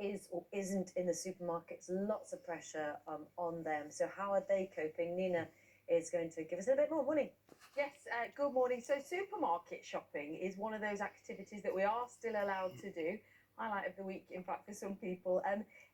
is or isn't in the supermarkets. Lots of pressure on them. So how are they coping? Nina is going to give us a bit more money. Yes, good morning. So, supermarket shopping is one of those activities that we are still allowed to do. Highlight of the week, in fact, for some people.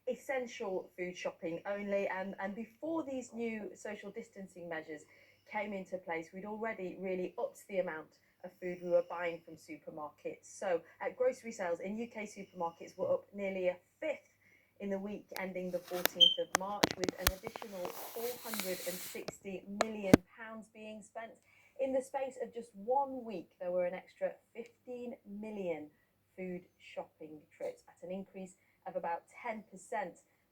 Essential food shopping only. And before these new social distancing measures came into place, we'd already really upped the amount of food we were buying from supermarkets. So, grocery sales in UK supermarkets were up nearly a fifth in the week ending the 14th of March, with an additional £460 million being spent. In the space of just 1 week, there were an extra 15 million food shopping trips at an increase of about 10%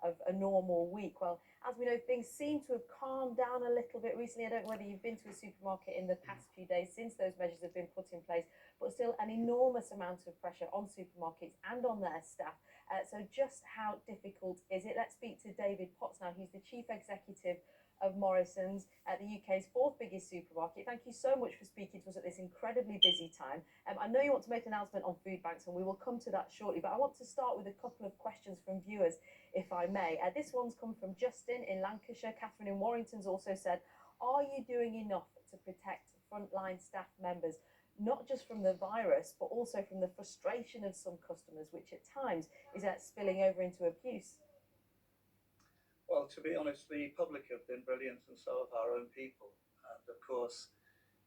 of a normal week. Well, as we know, things seem to have calmed down a little bit recently. I don't know whether you've been to a supermarket in the past few days since those measures have been put in place, but still an enormous amount of pressure on supermarkets and on their staff. So just how difficult is it? Let's speak to David Potts now. He's the Chief Executive of Morrison's, the UK's fourth biggest supermarket. Thank you so much for speaking to us at this incredibly busy time. I know you want to make an announcement on food banks, and we will come to that shortly, but I want to start with a couple of questions from viewers, if I may. This one's come from Justin in Lancashire. Catherine in Warrington's also said, are you doing enough to protect frontline staff members, not just from the virus, but also from the frustration of some customers, which at times is spilling over into abuse? Well, to be honest, the public have been brilliant, and so have our own people. And of course,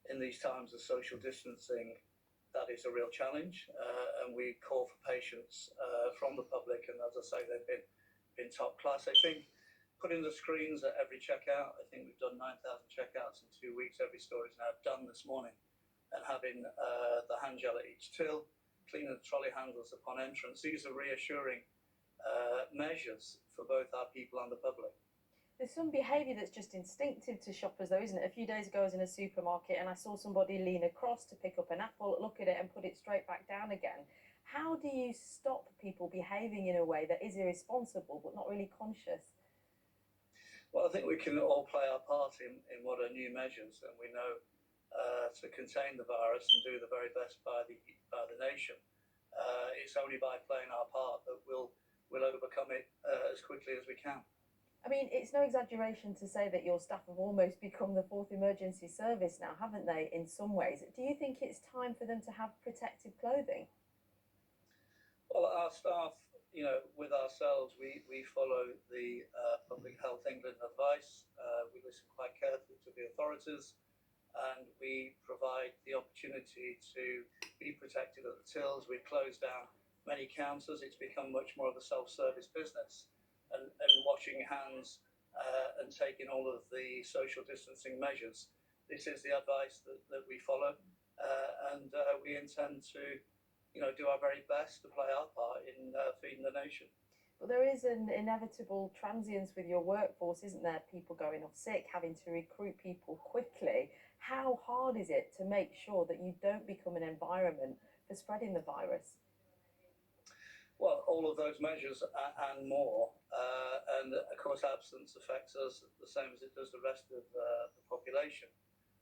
in these times of social distancing, that is a real challenge. And we call for patience from the public. And as I say, they've been top class. I think putting the screens at every checkout, I think we've done 9,000 checkouts in 2 weeks. Every store is now done this morning. And having the hand gel at each till, cleaning the trolley handles upon entrance. These are reassuring measures for both our people and the public. There's some behaviour that's just instinctive to shoppers, though, isn't it? A few days ago, I was in a supermarket and I saw somebody lean across to pick up an apple, look at it, and put it straight back down again. How do you stop people behaving in a way that is irresponsible but not really conscious? Well, I think we can all play our part in what are new measures, and we know to contain the virus and do the very best by the nation. It's only by playing our part that we'll overcome it as quickly as we can. I mean, it's no exaggeration to say that your staff have almost become the fourth emergency service now, haven't they, in some ways? Do you think it's time for them to have protective clothing? Well, our staff, with ourselves, we follow the Public Health England advice. We listen quite carefully to the authorities, and we provide the opportunity to be protected at the tills. We've closed down many counters. It's become much more of a self-service business, and washing hands and taking all of the social distancing measures. This is the advice that we follow, and we intend to do our very best to play our part in feeding the nation. But there is an inevitable transience with your workforce, isn't there? People going off sick, having to recruit people quickly. How hard is it to make sure that you don't become an environment for spreading the virus? Well, all of those measures and more. And of course, absence affects us the same as it does the rest of the population.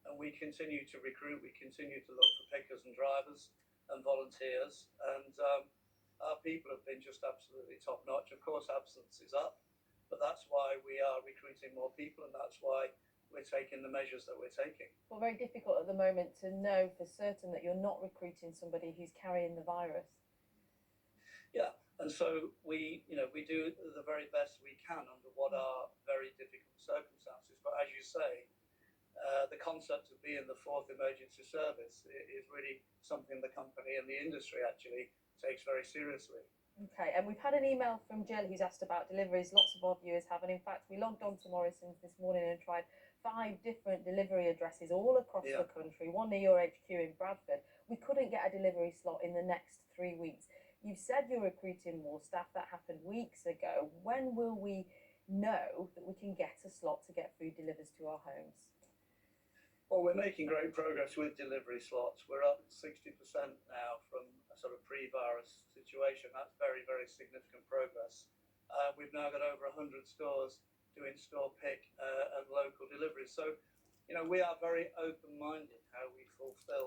And we continue to recruit, we continue to look for pickers and drivers and volunteers. And our people have been just absolutely top notch. Of course, absence is up, but that's why we are recruiting more people, and that's why we're taking the measures that we're taking. Well, very difficult at the moment to know for certain that you're not recruiting somebody who's carrying the virus. Yeah, and so we do the very best we can under what are very difficult circumstances. But as you say, the concept of being the fourth emergency service is really something the company and the industry actually takes very seriously. Okay, and we've had an email from Jill who's asked about deliveries. Lots of our viewers have, and in fact, we logged on to Morrison's this morning and tried 5 different delivery addresses all across the country, one near your HQ in Bradford. We couldn't get a delivery slot in the next 3 weeks. You've said you're recruiting more staff. That happened weeks ago. When will we know that we can get a slot to get food delivered to our homes? Well, we're making great progress with delivery slots. We're up 60% now from a sort of pre-virus situation. That's very, very significant progress. We've now got over 100 stores doing store pick and local deliveries. So, we are very open-minded how we fulfill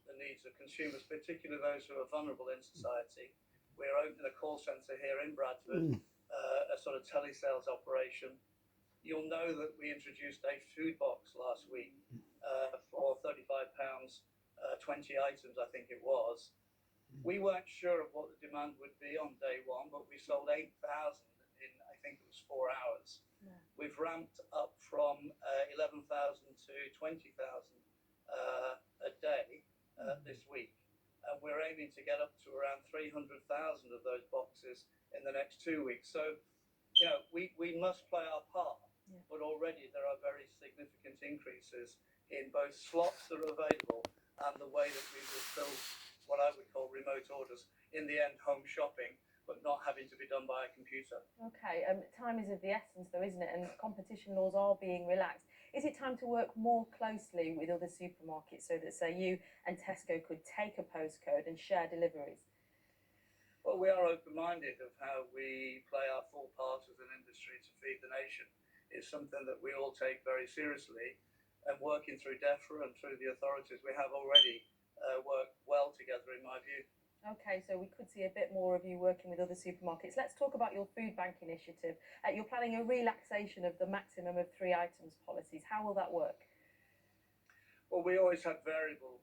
the needs of consumers, particularly those who are vulnerable in society. We're opening a call centre here in Bradford, a sort of telesales operation. You'll know that we introduced a food box last week for £35, 20 items, I think it was. We weren't sure of what the demand would be on day one, but we sold 8,000 in, I think it was 4 hours. Yeah. We've ramped up from 11,000 to 20,000 a day this week. And we're aiming to get up to around 300,000 of those boxes in the next 2 weeks. So, we must play our part, but already there are very significant increases in both slots that are available and the way that we will fill what I would call remote orders, in the end home shopping, but not having to be done by a computer. Okay, time is of the essence though, isn't it? And competition laws are being relaxed. Is it time to work more closely with other supermarkets so that, say, you and Tesco could take a postcode and share deliveries? Well, we are open-minded of how we play our full part as an industry to feed the nation. It's something that we all take very seriously, and working through DEFRA and through the authorities, we have already worked well together, in my view. Okay, so we could see a bit more of you working with other supermarkets. Let's talk about your food bank initiative. You're planning a relaxation of the maximum of 3 items policies. How will that work? Well, we always had variable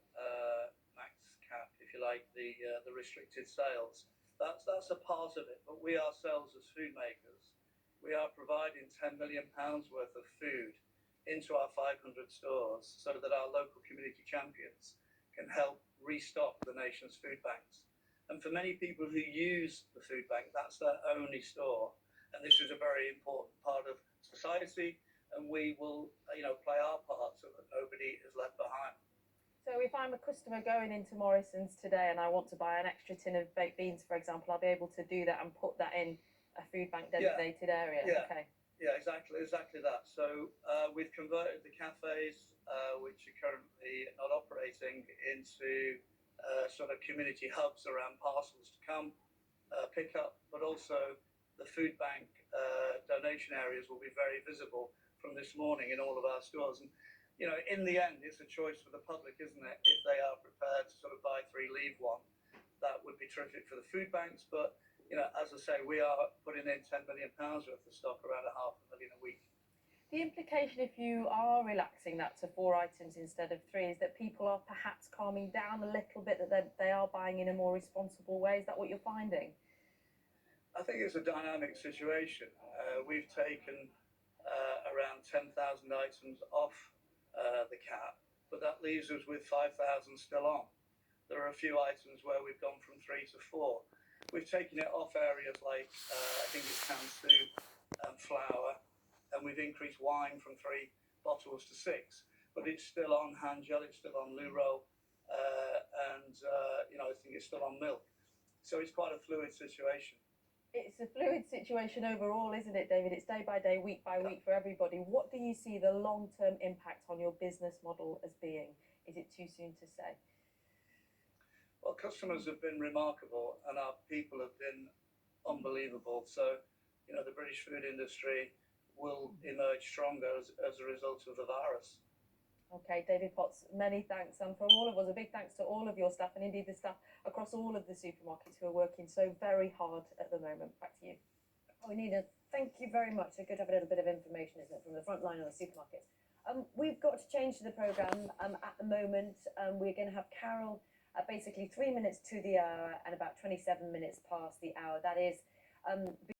max cap, if you like, the restricted sales. That's a part of it, but we ourselves as food makers, we are providing £10 million worth of food into our 500 stores so that our local community champions can help restock the nation's food banks. And for many people who use the food bank, that's their only store. And this is a very important part of society, and we will, play our part so that nobody is left behind. So if I'm a customer going into Morrison's today and I want to buy an extra tin of baked beans, for example, I'll be able to do that and put that in a food bank designated area? Yeah. Okay. Yeah, exactly that. So we've converted the cafes, which are currently not operating, into sort of community hubs around parcels to come pick up, but also the food bank donation areas will be very visible from this morning in all of our stores. And in the end, it's a choice for the public, isn't it? If they are prepared to sort of buy 3, leave 1, that would be terrific for the food banks. But as I say, we are putting in £10 million worth of stock, around £500,000 a week. The implication, if you are relaxing that to 4 items instead of 3, is that people are perhaps calming down a little bit, that they are buying in a more responsible way. Is that what you're finding? I think it's a dynamic situation. We've taken around 10,000 items off the cap, but that leaves us with 5,000 still on. There are a few items where we've gone from 3 to 4. We've taken it off areas like, I think it's canned soup and flour, and we've increased wine from 3 bottles to 6. But it's still on hand gel, it's still on loo roll, and I think it's still on milk. So it's quite a fluid situation. It's a fluid situation overall, isn't it, David? It's day by day, week by week for everybody. What do you see the long-term impact on your business model as being? Is it too soon to say? Well, customers have been remarkable and our people have been unbelievable. So, the British food industry will emerge stronger as a result of the virus. Okay, David Potts, many thanks. And from all of us, a big thanks to all of your staff and indeed the staff across all of the supermarkets who are working so very hard at the moment. Back to you. Oh, Nina, thank you very much. So good to have a little bit of information, isn't it, from the front line of the supermarkets. We've got to change the programme at the moment. We're going to have Carol basically 3 minutes to the hour and about 27 minutes past the hour. That is